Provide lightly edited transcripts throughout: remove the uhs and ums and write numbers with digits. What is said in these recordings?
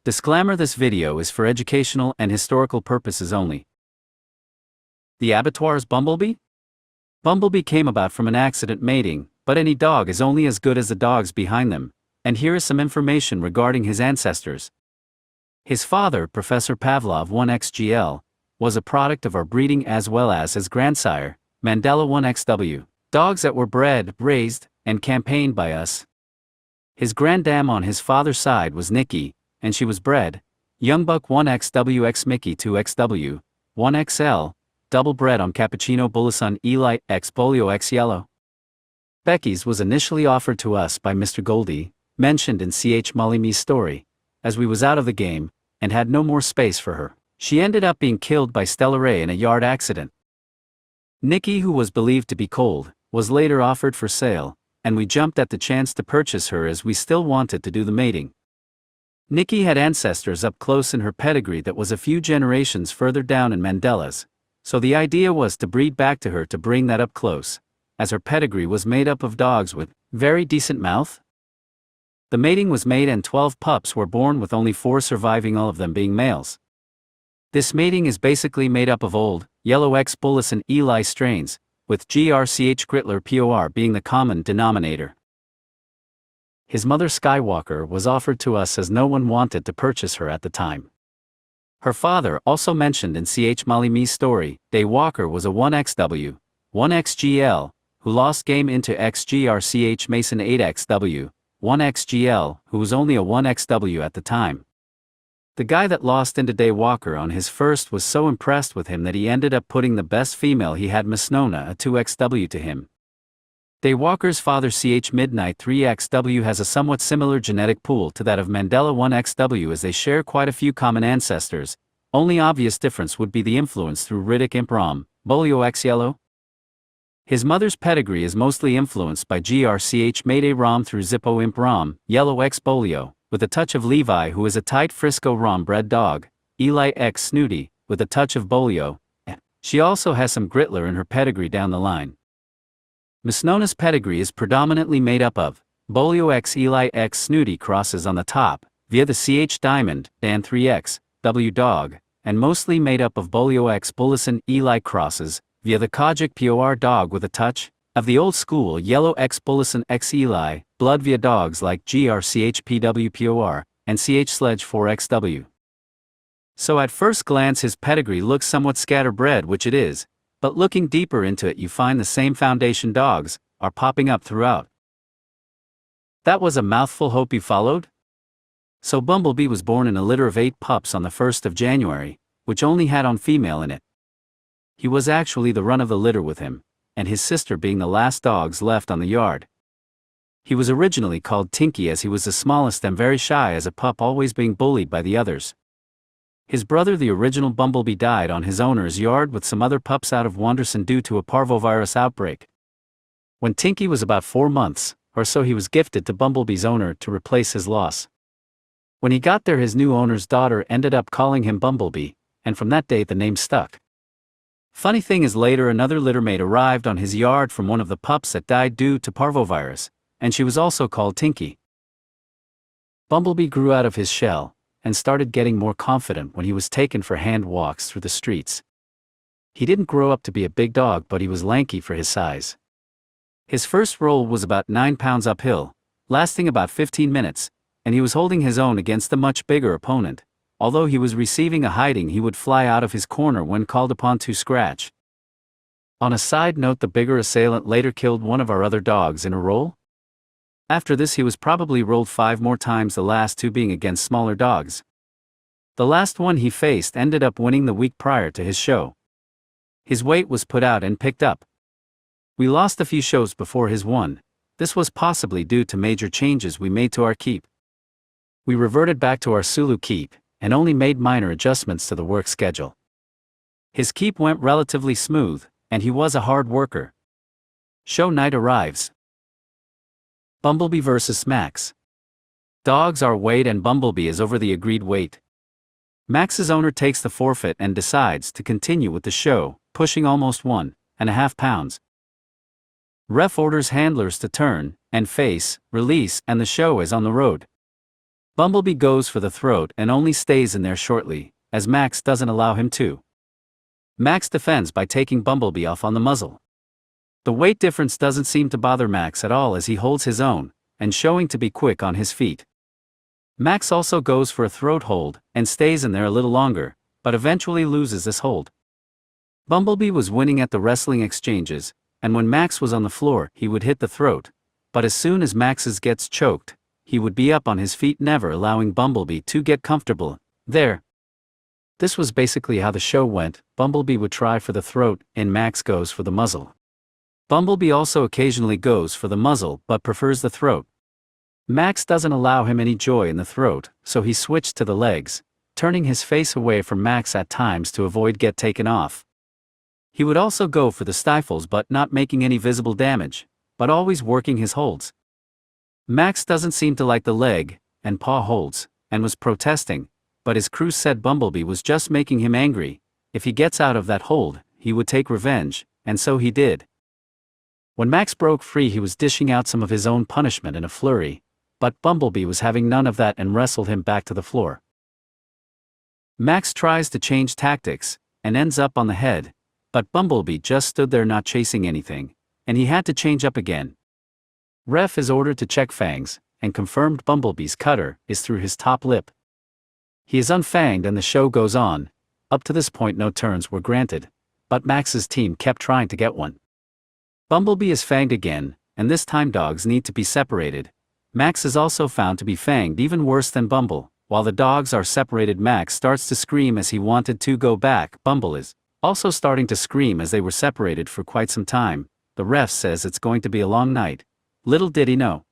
Disclaimer: this video is for educational and historical purposes only. The Abattoirsbumblebee? Bumblebee came about from an accident mating, but any dog is only as good as the dogs behind them, and here is some information regarding his ancestors. His father, Professor Pavlov 1XGL, was a product of our breeding as well as his grandsire, Mandela 1XW, dogs that were bred, raised, and campaigned by us. His grandam on his father's side was Nikki, and she was bred, Youngbuck 1XW x Mickey 2XW, 1XL, double bred on Cappuccino Bullasun Eli x Bolio x Yellow. Becky's was initially offered to us by Mr. Goldie, mentioned in Ch. Molly-Me's story, as we was out of the game, and had no more space for her. She ended up being killed by Stella Ray in a yard accident. Nikki, who was believed to be cold, was later offered for sale, and we jumped at the chance to purchase her as we still wanted to do the mating. Nikki had ancestors up close in her pedigree that was a few generations further down in Mandela's, so the idea was to breed back to her to bring that up close, as her pedigree was made up of dogs with very decent mouth. The mating was made and 12 pups were born, with only 4 surviving, all of them being males. This mating is basically made up of old, Yellow X Bullus and Eli strains, with GRCH Grittler POR being the common denominator. His mother Skywalker was offered to us as no one wanted to purchase her at the time. Her father, also mentioned in Ch. Molly-Me's story, Day Walker, was a 1XW, 1XGL, who lost game into XGRCH Mason 8XW, 1XGL, who was only a 1XW at the time. The guy that lost into Day Walker on his first was so impressed with him that he ended up putting the best female he had, Miss Nona, a 2XW, to him. Day Walker's father, Ch. Midnight 3XW, has a somewhat similar genetic pool to that of Mandela 1XW, as they share quite a few common ancestors. Only obvious difference would be the influence through Riddick Imp Rom, Bolio X Yellow. His mother's pedigree is mostly influenced by GRCH Mayday Rom through Zippo Imp Rom, Yellow X Bolio, with a touch of Levi, who is a tight Frisco Rom bred dog, Eli X Snooty, with a touch of Bolio. She also has some Grittler in her pedigree down the line. Miss Nona's pedigree is predominantly made up of Bolio X Eli X Snooty crosses on the top, via the Ch Diamond, Dan 3X, W Dog, and mostly made up of Bolio X Bullison Eli crosses, via the Kojic POR dog with a touch of the old school Yellow X Bullison X Eli, blood via dogs like GRCH PW POR, and Ch Sledge 4XW. So at first glance his pedigree looks somewhat scatterbred, which it is, but looking deeper into it you find the same foundation dogs are popping up throughout. That was a mouthful, hope you followed? So Bumblebee was born in a litter of 8 pups on the 1st of January, which only had on female in it. He was actually the run of the litter with him, and his sister being the last dogs left on the yard. He was originally called Tinky as he was the smallest and very shy as a pup, always being bullied by the others. His brother, the original Bumblebee, died on his owner's yard with some other pups out of Wanderson due to a parvovirus outbreak. When Tinky was about 4 months or so, he was gifted to Bumblebee's owner to replace his loss. When he got there, his new owner's daughter ended up calling him Bumblebee, and from that day the name stuck. Funny thing is, later another littermate arrived on his yard from one of the pups that died due to parvovirus, and she was also called Tinky. Bumblebee grew out of his shell and started getting more confident when he was taken for hand walks through the streets. He didn't grow up to be a big dog, but he was lanky for his size. His first roll was about 9 pounds uphill, lasting about 15 minutes, and he was holding his own against a much bigger opponent. Although he was receiving a hiding, he would fly out of his corner when called upon to scratch. On a side note, the bigger assailant later killed one of our other dogs in a roll. After this he was probably rolled 5 more times, the last 2 being against smaller dogs. The last one he faced ended up winning the week prior to his show. His weight was put out and picked up. We lost a few shows before his one. This was possibly due to major changes we made to our keep. We reverted back to our Sulu keep, and only made minor adjustments to the work schedule. His keep went relatively smooth, and he was a hard worker. Show night arrives. Bumblebee vs. Max. Dogs are weighed and Bumblebee is over the agreed weight. Max's owner takes the forfeit and decides to continue with the show, pushing almost 1.5 pounds. Ref orders handlers to turn and face, release, and the show is on the road. Bumblebee goes for the throat and only stays in there shortly, as Max doesn't allow him to. Max defends by taking Bumblebee off on the muzzle. The weight difference doesn't seem to bother Max at all as he holds his own, and showing to be quick on his feet. Max also goes for a throat hold, and stays in there a little longer, but eventually loses this hold. Bumblebee was winning at the wrestling exchanges, and when Max was on the floor he would hit the throat, but as soon as Max's gets choked, he would be up on his feet, never allowing Bumblebee to get comfortable there. This was basically how the show went. Bumblebee would try for the throat, and Max goes for the muzzle. Bumblebee also occasionally goes for the muzzle but prefers the throat. Max doesn't allow him any joy in the throat, so he switched to the legs, turning his face away from Max at times to avoid get taken off. He would also go for the stifles but not making any visible damage, but always working his holds. Max doesn't seem to like the leg and paw holds, and was protesting, but his crew said Bumblebee was just making him angry. If he gets out of that hold, he would take revenge, and so he did. When Max broke free he was dishing out some of his own punishment in a flurry, but Bumblebee was having none of that and wrestled him back to the floor. Max tries to change tactics, and ends up on the head, but Bumblebee just stood there not chasing anything, and he had to change up again. Ref is ordered to check fangs, and confirmed Bumblebee's cutter is through his top lip. He is unfanged and the show goes on. Up to this point no turns were granted, but Max's team kept trying to get one. Bumblebee is fanged again, and this time dogs need to be separated. Max is also found to be fanged, even worse than Bumble. While the dogs are separated, Max starts to scream as he wanted to go back. Bumble is also starting to scream as they were separated for quite some time. The ref says it's going to be a long night. Little did he know.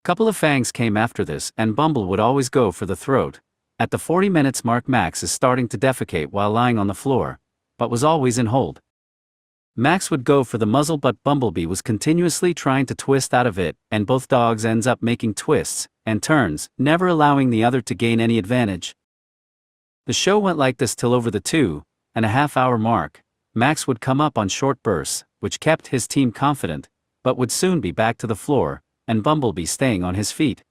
Couple of fangs came after this, and Bumble would always go for the throat. At the 40 minutes mark Max is starting to defecate while lying on the floor, but was always in hold. Max would go for the muzzle but Bumblebee was continuously trying to twist out of it, and both dogs ends up making twists and turns, never allowing the other to gain any advantage. The show went like this till over the 2.5 hour mark. Max would come up on short bursts, which kept his team confident, but would soon be back to the floor, and Bumblebee staying on his feet.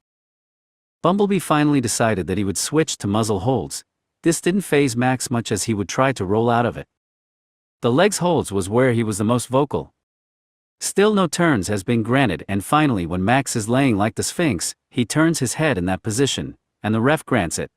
Bumblebee finally decided that he would switch to muzzle holds. This didn't faze Max much as he would try to roll out of it. The legs holds was where he was the most vocal. Still no turns has been granted, and finally when Max is laying like the Sphinx, he turns his head in that position, and the ref grants it.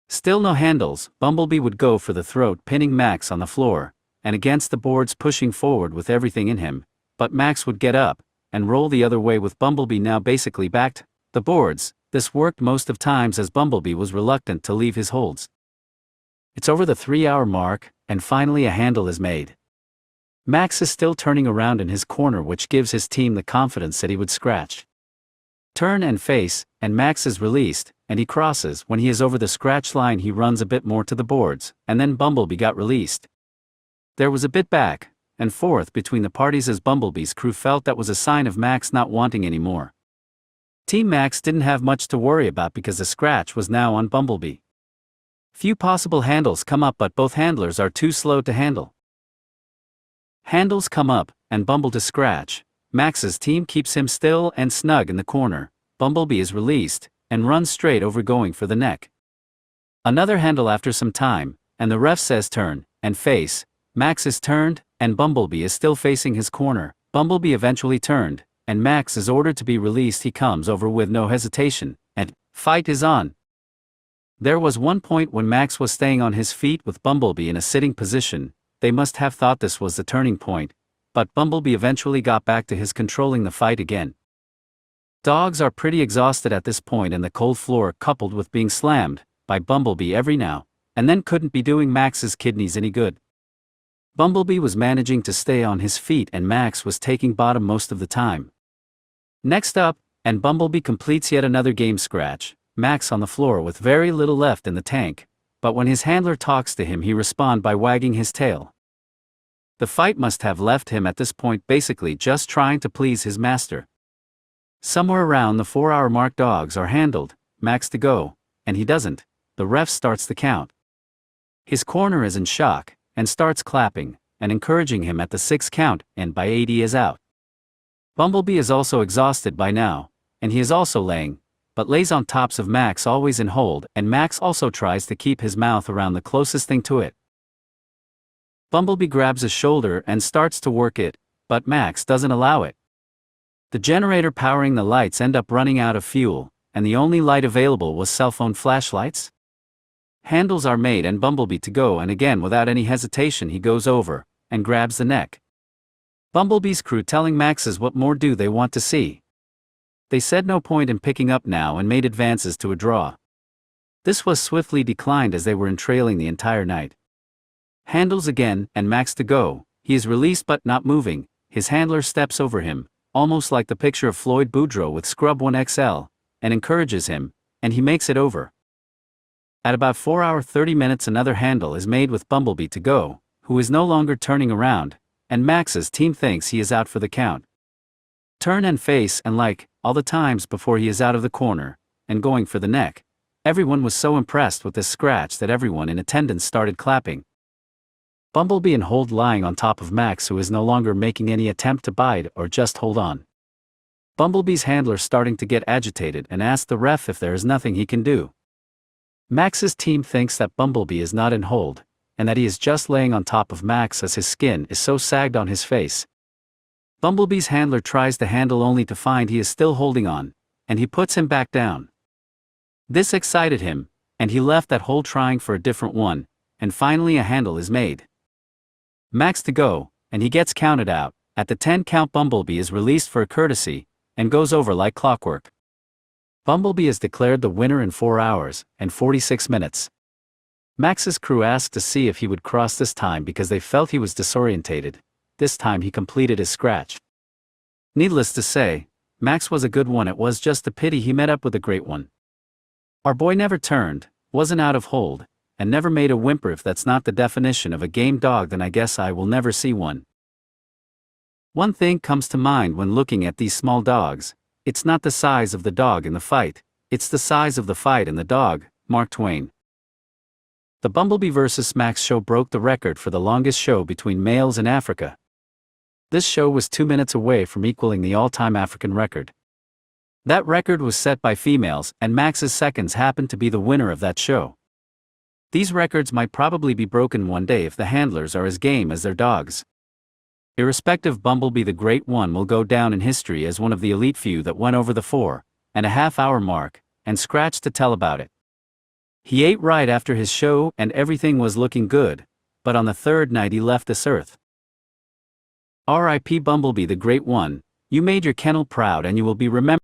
Still no handles. Bumblebee would go for the throat, pinning Max on the floor, and against the boards, pushing forward with everything in him, but Max would get up and roll the other way with Bumblebee now basically backed the boards. This worked most of times as Bumblebee was reluctant to leave his holds. It's over the 3-hour mark, and finally a handle is made. Max is still turning around in his corner, which gives his team the confidence that he would scratch, turn and face, and Max is released, and he crosses. When he is over the scratch line he runs a bit more to the boards, and then Bumblebee got released. There was a bit back and forth between the parties as Bumblebee's crew felt that was a sign of Max not wanting any more. Team Max didn't have much to worry about because the scratch was now on Bumblebee. Few possible handles come up, but both handlers are too slow to handle. Handles come up, and Bumble to scratch. Max's team keeps him still and snug in the corner. Bumblebee is released, and runs straight over going for the neck. Another handle after some time, and the ref says turn and face. Max is turned, and Bumblebee is still facing his corner. Bumblebee eventually turned, and Max is ordered to be released. He comes over with no hesitation, and fight is on. There was one point when Max was staying on his feet with Bumblebee in a sitting position. They must have thought this was the turning point, but Bumblebee eventually got back to his controlling the fight again. Dogs are pretty exhausted at this point, and the cold floor coupled with being slammed by Bumblebee every now and then couldn't be doing Max's kidneys any good. Bumblebee was managing to stay on his feet and Max was taking bottom most of the time. Next up, and Bumblebee completes yet another game scratch. Max on the floor with very little left in the tank, but when his handler talks to him he responds by wagging his tail. The fight must have left him at this point basically just trying to please his master. Somewhere around the 4-hour mark dogs are handled, Max to go, and he doesn't. The ref starts the count. His corner is in shock, and starts clapping, and encouraging him at the 6 count, and by 8 he is out. Bumblebee is also exhausted by now, and he is also laying, but lays on tops of Max always in hold, and Max also tries to keep his mouth around the closest thing to it. Bumblebee grabs his shoulder and starts to work it, but Max doesn't allow it. The generator powering the lights end up running out of fuel, and the only light available was cell phone flashlights. Handles are made and Bumblebee to go, and again without any hesitation he goes over and grabs the neck. Bumblebee's crew telling Max's what more do they want to see. They said no point in picking up now and made advances to a draw. This was swiftly declined as they were entrailing the entire night. Handles again, and Max to go. He is released but not moving. His handler steps over him, almost like the picture of Floyd Boudreau with Scrub 1XL, and encourages him, and he makes it over. At about 4 hours 30 minutes another handle is made with Bumblebee to go, who is no longer turning around, and Max's team thinks he is out for the count. Turn and face, and like all the times before, he is out of the corner, and going for the neck. Everyone was so impressed with this scratch that everyone in attendance started clapping. Bumblebee in hold lying on top of Max, who is no longer making any attempt to bite or just hold on. Bumblebee's handler starting to get agitated and asks the ref if there is nothing he can do. Max's team thinks that Bumblebee is not in hold, and that he is just laying on top of Max as his skin is so sagged on his face. Bumblebee's handler tries to handle only to find he is still holding on, and he puts him back down. This excited him, and he left that hold trying for a different one, and finally a handle is made. Max to go, and he gets counted out. At the 10 count Bumblebee is released for a courtesy, and goes over like clockwork. Bumblebee is declared the winner in 4 hours and 46 minutes. Max's crew asked to see if he would cross this time because they felt he was disorientated. This time he completed his scratch. Needless to say, Max was a good one. It was just a pity he met up with a great one. Our boy never turned, wasn't out of hold, and never made a whimper. If that's not the definition of a game dog, then I guess I will never see one. One thing comes to mind when looking at these small dogs: it's not the size of the dog in the fight, it's the size of the fight in the dog. Mark Twain. The Bumblebee vs. Max show broke the record for the longest show between males in Africa. This show was 2 minutes away from equaling the all-time African record. That record was set by females, and Max's seconds happened to be the winner of that show. These records might probably be broken one day if the handlers are as game as their dogs. Irrespective, Bumblebee the Great One will go down in history as one of the elite few that went over the 4.5 hour mark, and scratched to tell about it. He ate right after his show and everything was looking good, but on the third night he left this earth. R.I.P. Bumblebee the Great One, you made your kennel proud and you will be remembered.